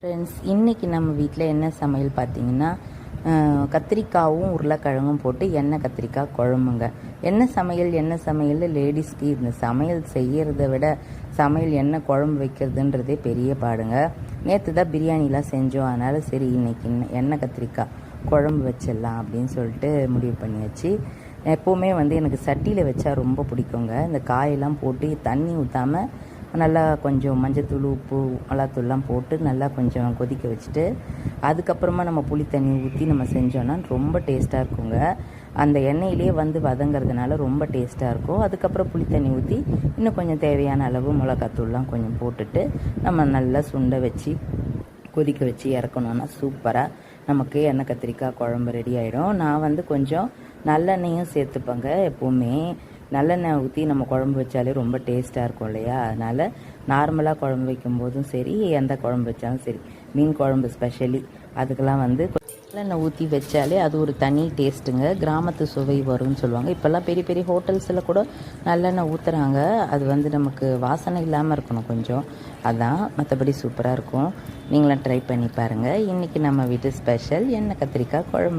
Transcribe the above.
Friends, இன்றைக்கி நம்ம வீட்டில் என்ன சமையல் பார்த்தீங்கன்னா, கத்திரிக்காயும் உருளைக்கிழங்கும் போட்டு எண்ணெய் கத்திரிக்காய் குழம்புங்க. என்ன சமையல் லேடிஸ்க்கு இந்த சமையல் செய்கிறத விட சமையல் என்ன குழம்பு வைக்கிறதுன்றதே பெரிய பாடுங்க. நேற்று தான் பிரியாணிலாம் செஞ்சோம். அதனால் சரி இன்றைக்கி எண்ணெய் கத்திரிக்காய் குழம்பு வச்சிடலாம் அப்படின்னு சொல்லிட்டு முடிவு பண்ணியாச்சு. எப்போவுமே எனக்கு சட்டியில் வச்சா ரொம்ப பிடிக்குங்க. இந்த காயெல்லாம் போட்டு தண்ணி ஊற்றாமல் நல்லா கொஞ்சம் மஞ்சத்தூள், உப்பு, மிளகாத்தூள்லாம் போட்டு நல்லா கொஞ்சம் கொதிக்க வச்சுட்டு அதுக்கப்புறமா நம்ம புளி தண்ணி ஊற்றி நம்ம செஞ்சோன்னா ரொம்ப டேஸ்ட்டாக இருக்குங்க. அந்த எண்ணெயிலே வதங்கிறதுனால ரொம்ப டேஸ்ட்டாக இருக்கும். அதுக்கப்புறம் புளி தண்ணி ஊற்றி இன்னும் கொஞ்சம் தேவையான அளவு மிளகாத்தூள்லாம் கொஞ்சம் போட்டுட்டு நம்ம நல்லா சுண்டை வச்சு கொதிக்க வச்சு இறக்கணுன்னா சூப்பராக நமக்கு எண்ணெய் கத்திரிக்காய் குழம்பு ரெடி ஆகிடும். நான் கொஞ்சம் நல்லெண்ணெயும் சேர்த்துப்பேங்க. எப்போவுமே நல்லெண்ணெய் ஊற்றி நம்ம குழம்பு வச்சாலே ரொம்ப டேஸ்ட்டாக இருக்கும் இல்லையா? அதனால் நார்மலாக குழம்பு வைக்கும்போதும் சரி, எந்த குழம்பு வச்சாலும் சரி, மீன் குழம்பு ஸ்பெஷலி அதுக்கெல்லாம் நல்லெண்ணெய் ஊற்றி வச்சாலே அது ஒரு தனி டேஸ்ட்டுங்க. கிராமத்து சுவை வரும்னு சொல்லுவாங்க. இப்போல்லாம் பெரிய பெரிய ஹோட்டல்ஸில் கூட நல்லெண்ணெய் ஊற்றுறாங்க. அது நமக்கு வாசனை இல்லாமல் இருக்கணும் கொஞ்சம், அதான். மற்றபடி சூப்பராக இருக்கும். நீங்களும் ட்ரை பண்ணி பாருங்கள். இன்றைக்கி நம்ம வீட்டு ஸ்பெஷல் எண்ணெய் கத்திரிக்காய் குழம்பு.